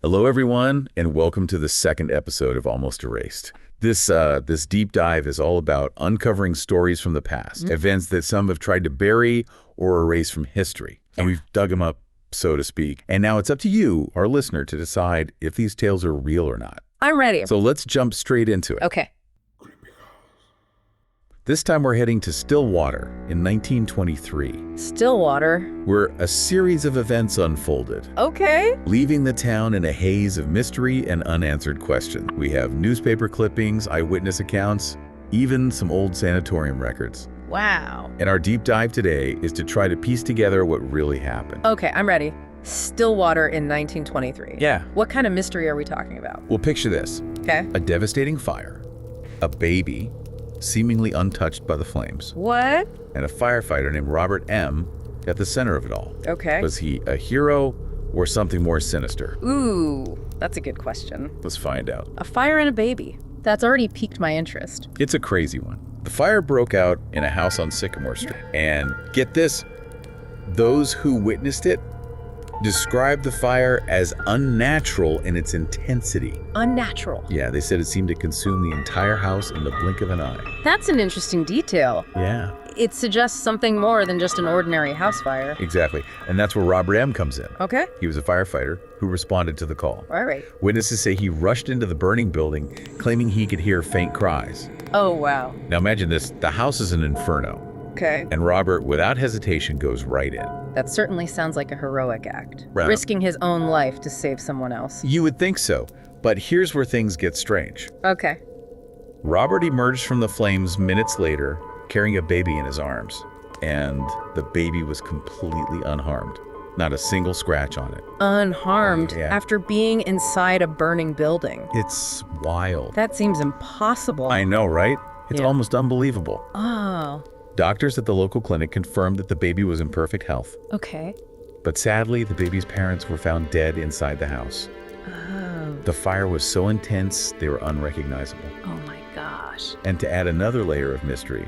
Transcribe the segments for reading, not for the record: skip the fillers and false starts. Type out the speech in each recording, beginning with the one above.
Hello, everyone, and welcome to the second episode of Almost Erased. This deep dive is all about uncovering stories from the past, events that some have tried to bury or erase from history. And we've dug them up, so to speak. And now it's up to you, our listener, to decide if these tales are real or not. I'm ready. So let's jump straight into it. Okay. This time we're heading to Stillwater in 1923, Stillwater. where a series of events unfolded, Okay. leaving the town in a haze of mystery and unanswered questions. We have newspaper clippings, eyewitness accounts, even some old sanatorium records. Wow. And our deep dive today is to try to piece together what really happened. Okay, I'm ready. Stillwater in 1923. Yeah. What kind of mystery are we talking about? Well, picture this. Okay. A devastating fire, a baby seemingly untouched by the flames, What? and a firefighter named Robert M. at the center of it all. Okay. Was he a hero or something more sinister? Ooh, that's a good question. Let's find out. A fire and a baby. That's already piqued my interest. It's a crazy one. The fire broke out in a house on Sycamore Street. And get this, those who witnessed it described the fire as unnatural in its intensity. Unnatural. Yeah, they said it seemed to consume the entire house in the blink of an eye. That's an interesting detail. Yeah, It suggests something more than just an ordinary house fire. exactly. And that's where Robert M. comes in. Okay. He was a firefighter who responded to the call. All right. Witnesses say he rushed into the burning building, claiming he could hear faint cries. Oh, wow. Now imagine this, the house is an inferno, Okay. and Robert, without hesitation, goes right in. That certainly sounds like a heroic act. Right. Risking his own life to save someone else. You would think so, but here's where things get strange. Okay. Robert emerged from the flames minutes later, carrying a baby in his arms, and the baby was completely unharmed. Not a single scratch on it. Unharmed Yeah. after being inside a burning building. It's wild. That seems impossible. I know, right? It's Yeah. almost unbelievable. Oh, Doctors at the local clinic confirmed that the baby was in perfect health, okay. but sadly, the baby's parents were found dead inside the house. Oh, The fire was so intense, they were unrecognizable. oh my gosh. And to add another layer of mystery,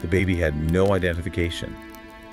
the baby had no identification,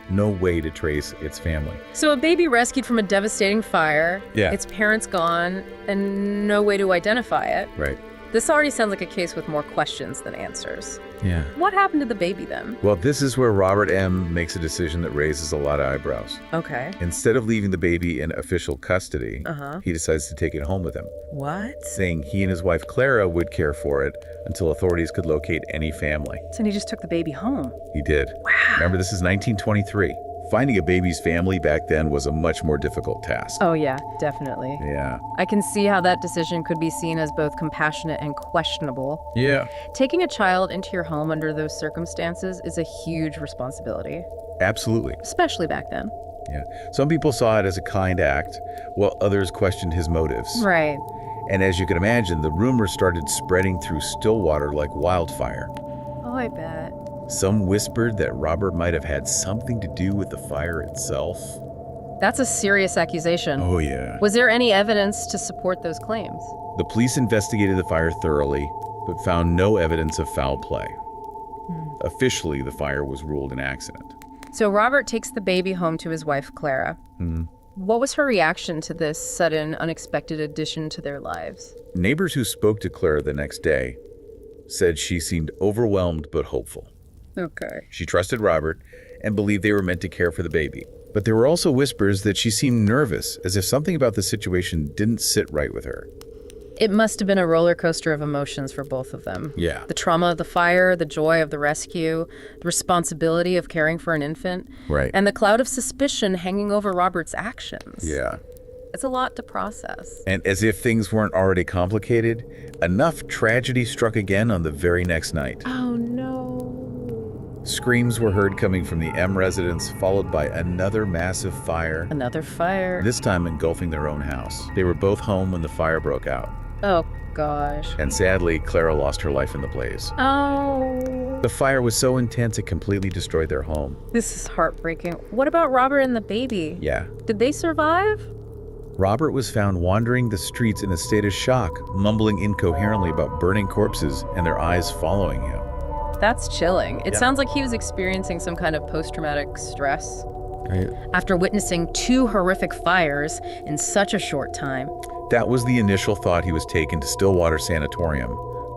no way to trace its family. So a baby rescued from a devastating fire, Yeah. its parents gone, and no way to identify it. Right. This already sounds like a case with more questions than answers. Yeah. What happened to the baby then? Well, this is where Robert M. makes a decision that raises a lot of eyebrows. Okay. Instead of leaving the baby in official custody, Uh-huh. he decides to take it home with him, What? saying he and his wife Clara would care for it until authorities could locate any family. So he just took the baby home. He did. Wow. Remember, this is 1923. Finding a baby's family back then was a much more difficult task. Oh yeah, definitely. Yeah. I can see how that decision could be seen as both compassionate and questionable. Yeah. Taking a child into your home under those circumstances is a huge responsibility, Absolutely. especially back then. Yeah. Some people saw it as a kind act, while others questioned his motives. Right. And as you can imagine, the rumors started spreading through Stillwater like wildfire. Oh, I bet. Some whispered that Robert might have had something to do with the fire itself. That's a serious accusation. Oh, yeah. Was there any evidence to support those claims? The police investigated the fire thoroughly, but found no evidence of foul play. Officially, the fire was ruled an accident. So Robert takes the baby home to his wife, Clara. What was her reaction to this sudden, unexpected addition to their lives? Neighbors who spoke to Clara the next day said she seemed overwhelmed but hopeful. Okay. She trusted Robert and believed they were meant to care for the baby. But there were also whispers that she seemed nervous, as if something about the situation didn't sit right with her. It must have been a roller coaster of emotions for both of them. Yeah. The trauma of the fire, the joy of the rescue, the responsibility of caring for an infant, Right. and the cloud of suspicion hanging over Robert's actions. Yeah. It's a lot to process. And as if things weren't already complicated, enough tragedy struck again on the very next night. Oh no. Screams were heard coming from the M residence, followed by another massive fire, Another fire. this time engulfing their own house. They were both home when the fire broke out. Oh gosh. And sadly, Clara lost her life in the blaze. Oh. The fire was so intense it completely destroyed their home. This is heartbreaking. What about Robert and the baby? Yeah. Did they survive? Robert was found wandering the streets in a state of shock, mumbling incoherently about burning corpses and their eyes following him. That's chilling. It Yeah. sounds like he was experiencing some kind of post-traumatic stress Right. after witnessing 2 horrific fires in such a short time. That was the initial thought. He was taken to Stillwater Sanatorium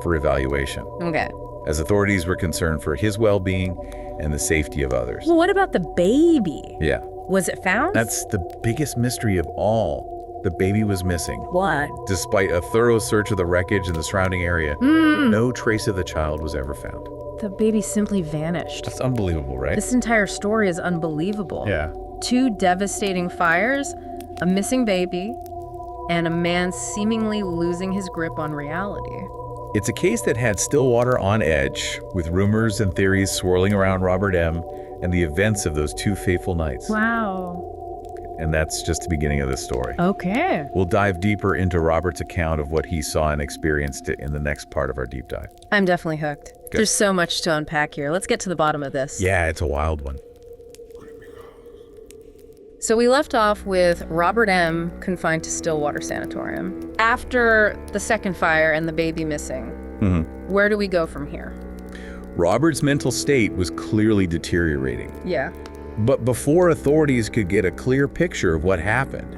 for evaluation, Okay. as authorities were concerned for his well-being and the safety of others. Well, what about the baby? Yeah, Was it found? that's the biggest mystery of all. The baby was missing. What? Despite a thorough search of the wreckage and the surrounding area, no trace of the child was ever found. The baby simply vanished. That's unbelievable, right? This entire story is unbelievable. Yeah. 2 devastating fires, a missing baby, and a man seemingly losing his grip on reality. It's a case that had Stillwater on edge, with rumors and theories swirling around Robert M. and the events of those 2 fateful nights. Wow. And that's just the beginning of the story. Okay. We'll dive deeper into Robert's account of what he saw and experienced in the next part of our deep dive. I'm definitely hooked. Good. There's so much to unpack here. Let's get to the bottom of this. Yeah, it's a wild one. So we left off with Robert M. confined to Stillwater Sanatorium. After the second fire and the baby missing, where do we go from here? Robert's mental state was clearly deteriorating. Yeah. But before authorities could get a clear picture of what happened,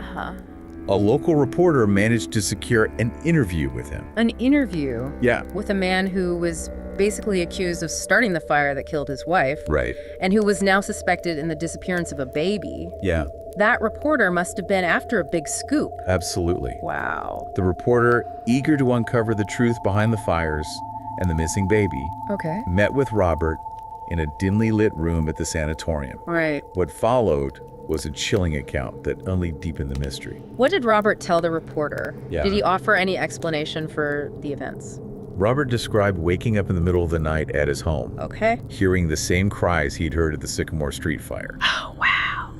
a local reporter managed to secure an interview with him. An interview Yeah. with a man who was basically accused of starting the fire that killed his wife, Right. and who was now suspected in the disappearance of a baby. Yeah, That reporter must have been after a big scoop. absolutely. Wow. The reporter, eager to uncover the truth behind the fires and the missing baby, Okay. met with Robert in a dimly lit room at the sanatorium. Right. What followed was a chilling account that only deepened the mystery. What did Robert tell the reporter? Yeah. Did he offer any explanation for the events? Robert described waking up in the middle of the night at his home, Okay. hearing the same cries he'd heard at the Sycamore Street fire. Oh, wow.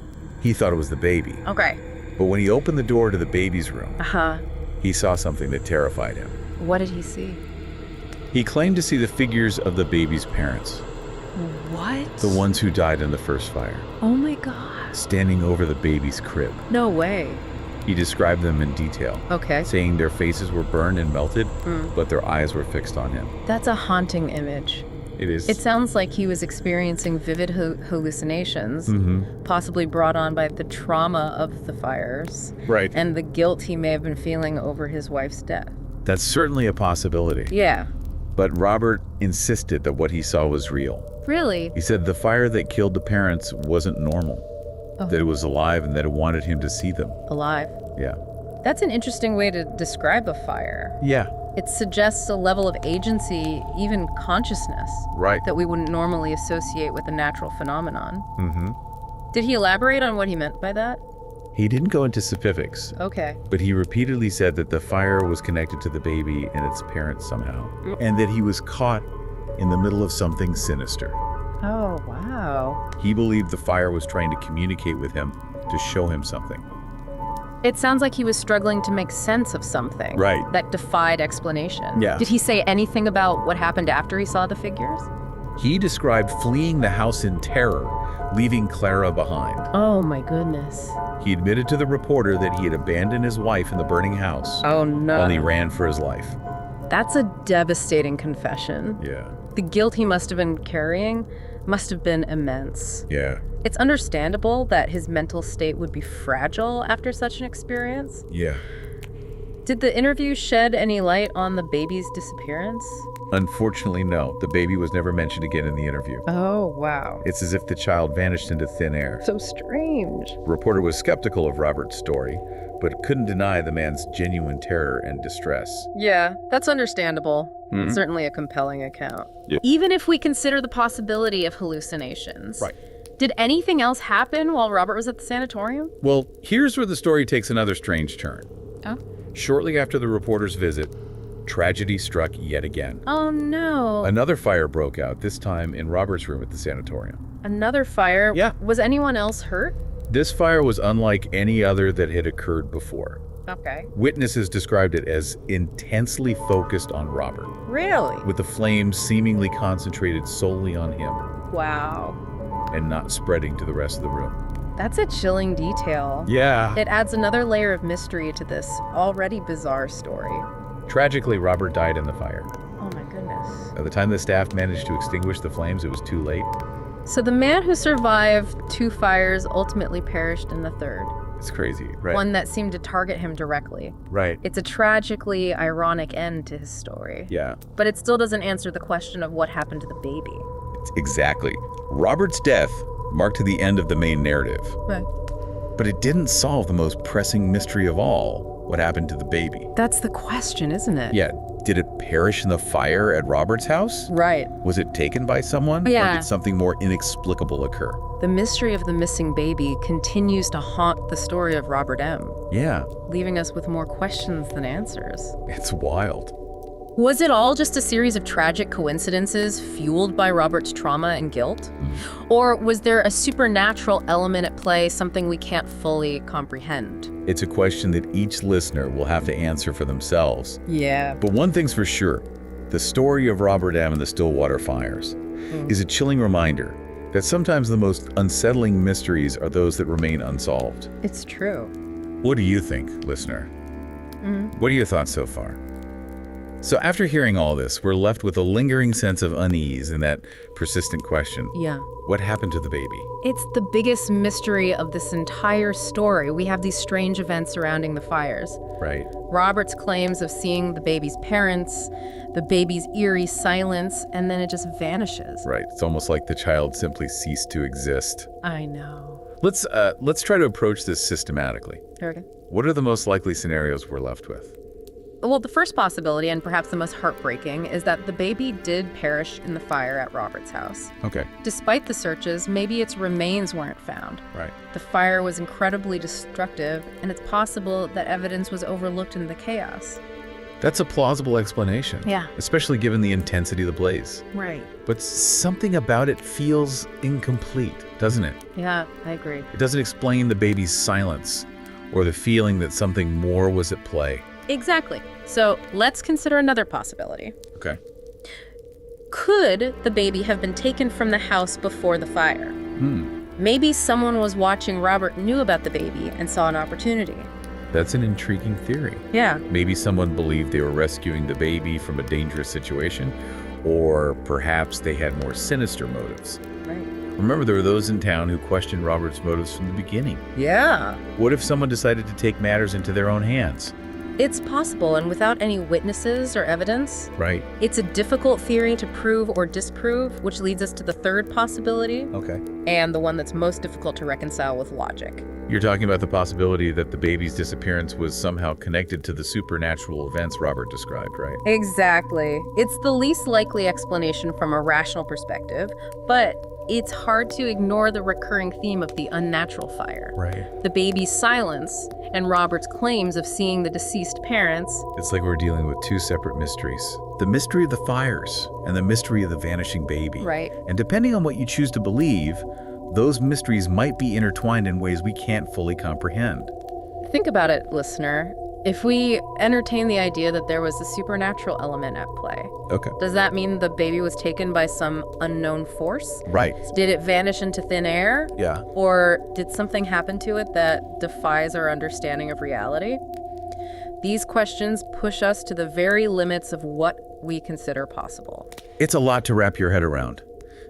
He thought it was the baby, Okay. but when he opened the door to the baby's room, Uh-huh. he saw something that terrified him. What did he see? He claimed to see the figures of the baby's parents, What? the ones who died in the first fire, Oh my God. standing over the baby's crib. No way. He described them in detail, Okay. saying their faces were burned and melted, but their eyes were fixed on him. That's a haunting image. It is. It sounds like he was experiencing vivid hallucinations, possibly brought on by the trauma of the fires right. and the guilt he may have been feeling over his wife's death. That's certainly a possibility. Yeah. But Robert insisted that what he saw was real. Really? He said the fire that killed the parents wasn't normal, that it was alive and that it wanted him to see them. Alive. Yeah. That's an interesting way to describe a fire. Yeah. It suggests a level of agency, even consciousness, Right. that we wouldn't normally associate with a natural phenomenon. Mm-hmm. Did he elaborate on what he meant by that? He didn't go into specifics, Okay. but he repeatedly said that the fire was connected to the baby and its parents somehow, and that he was caught in the middle of something sinister. Oh, wow. He believed the fire was trying to communicate with him to show him something. It sounds like he was struggling to make sense of something. Right. That defied explanation. Yeah. Did he say anything about what happened after he saw the figures? He described fleeing the house in terror, leaving Clara behind. Oh, my goodness. He admitted to the reporter that he had abandoned his wife in the burning house Oh, no. while he ran for his life. That's a devastating confession. Yeah. The guilt he must have been carrying must have been immense. Yeah. It's understandable that his mental state would be fragile after such an experience. Yeah. Did the interview shed any light on the baby's disappearance? Unfortunately, no. The baby was never mentioned again in the interview. Oh, wow. It's as if the child vanished into thin air. So strange. The reporter was skeptical of Robert's story, but couldn't deny the man's genuine terror and distress. Yeah, that's understandable. Certainly a compelling account. Yeah. Even if we consider the possibility of hallucinations. Right. Did anything else happen while Robert was at the sanatorium? Well, here's where the story takes another strange turn. Oh. Shortly after the reporter's visit, tragedy struck yet again. Oh, no. Another fire broke out, this time in Robert's room at the sanatorium. Another fire? Yeah. Was anyone else hurt? This fire was unlike any other that had occurred before. Okay. Witnesses described it as intensely focused on Robert, Really? with the flames seemingly concentrated solely on him Wow. and not spreading to the rest of the room. That's a chilling detail. Yeah. It adds another layer of mystery to this already bizarre story. Tragically, Robert died in the fire. Oh my goodness. By the time the staff managed to extinguish the flames, it was too late. So the man who survived 2 fires ultimately perished in the 3rd. It's crazy, right? One that seemed to target him directly. Right. It's a tragically ironic end to his story. Yeah. But it still doesn't answer the question of what happened to the baby. Exactly. Robert's death marked the end of the main narrative. Right. But it didn't solve the most pressing mystery of all. What happened to the baby? That's the question, isn't it? Yeah. Did it perish in the fire at Robert's house? Right. Was it taken by someone? Yeah. Or did something more inexplicable occur? The mystery of the missing baby continues to haunt the story of Robert M., Yeah. leaving us with more questions than answers. It's wild. Was it all just a series of tragic coincidences fueled by Robert's trauma and guilt? Or was there a supernatural element at play, something we can't fully comprehend? It's a question that each listener will have to answer for themselves. Yeah. But one thing's for sure, the story of Robert M. and the Stillwater fires is a chilling reminder that sometimes the most unsettling mysteries are those that remain unsolved. It's true. What do you think, listener? What are your thoughts so far? So after hearing all this, we're left with a lingering sense of unease and that persistent question. Yeah. What happened to the baby? It's the biggest mystery of this entire story. We have these strange events surrounding the fires. Right. Robert's claims of seeing the baby's parents, the baby's eerie silence, and then it just vanishes. Right. It's almost like the child simply ceased to exist. I know. Let's try to approach this systematically. Okay. What are the most likely scenarios we're left with? Well, the first possibility, and perhaps the most heartbreaking, is that the baby did perish in the fire at Robert's house. Okay. Despite the searches, maybe its remains weren't found. Right. The fire was incredibly destructive, and it's possible that evidence was overlooked in the chaos. That's a plausible explanation. Yeah. Especially given the intensity of the blaze. Right. But something about it feels incomplete, doesn't it? Yeah, I agree. It doesn't explain the baby's silence or the feeling that something more was at play. Exactly. So let's consider another possibility. Okay. Could the baby have been taken from the house before the fire? Maybe someone was watching Robert, knew about the baby, and saw an opportunity. That's an intriguing theory. Yeah. Maybe someone believed they were rescuing the baby from a dangerous situation, or perhaps they had more sinister motives. Right. Remember, there were those in town who questioned Robert's motives from the beginning. Yeah. What if someone decided to take matters into their own hands? It's possible, and without any witnesses or evidence. Right. It's a difficult theory to prove or disprove, which leads us to the third possibility, Okay. and the one that's most difficult to reconcile with logic. You're talking about the possibility that the baby's disappearance was somehow connected to the supernatural events Robert described, right? Exactly. It's the least likely explanation from a rational perspective, but it's hard to ignore the recurring theme of the unnatural fire. Right. The baby's silence and Robert's claims of seeing the deceased parents. It's like we're dealing with two separate mysteries. The mystery of the fires and the mystery of the vanishing baby. Right. And depending on what you choose to believe, those mysteries might be intertwined in ways we can't fully comprehend. Think about it, listener. If we entertain the idea that there was a supernatural element at play, Okay. does that mean the baby was taken by some unknown force? Right. Did it vanish into thin air? Yeah. Or did something happen to it that defies our understanding of reality? These questions push us to the very limits of what we consider possible. It's a lot to wrap your head around.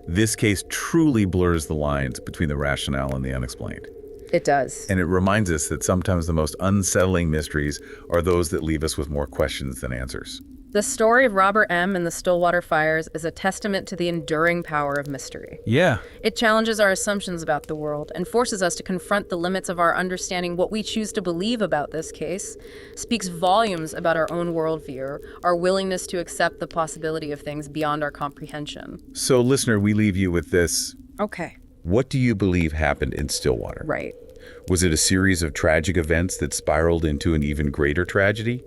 This case truly blurs the lines between the rationale and the unexplained. It does. And it reminds us that sometimes the most unsettling mysteries are those that leave us with more questions than answers. The story of Robert M. and the Stillwater fires is a testament to the enduring power of mystery. Yeah. It challenges our assumptions about the world and forces us to confront the limits of our understanding. What we choose to believe about this case speaks volumes about our own worldview, our willingness to accept the possibility of things beyond our comprehension. So, listener, we leave you with this. Okay. What do you believe happened in Stillwater? Right. Was it a series of tragic events that spiraled into an even greater tragedy?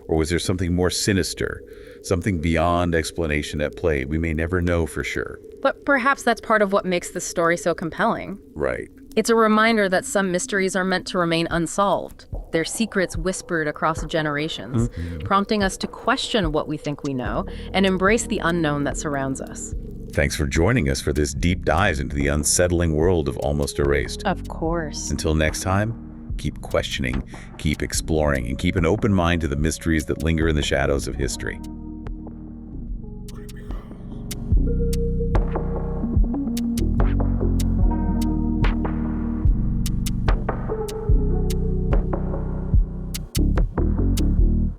Or was there something more sinister, something beyond explanation at play? We may never know for sure. But perhaps that's part of what makes this story so compelling. Right. It's a reminder that some mysteries are meant to remain unsolved, their secrets whispered across generations, prompting us to question what we think we know and embrace the unknown that surrounds us. Thanks for joining us for this deep dive into the unsettling world of Almost Erased. Of course. Until next time, keep questioning, keep exploring, and keep an open mind to the mysteries that linger in the shadows of history.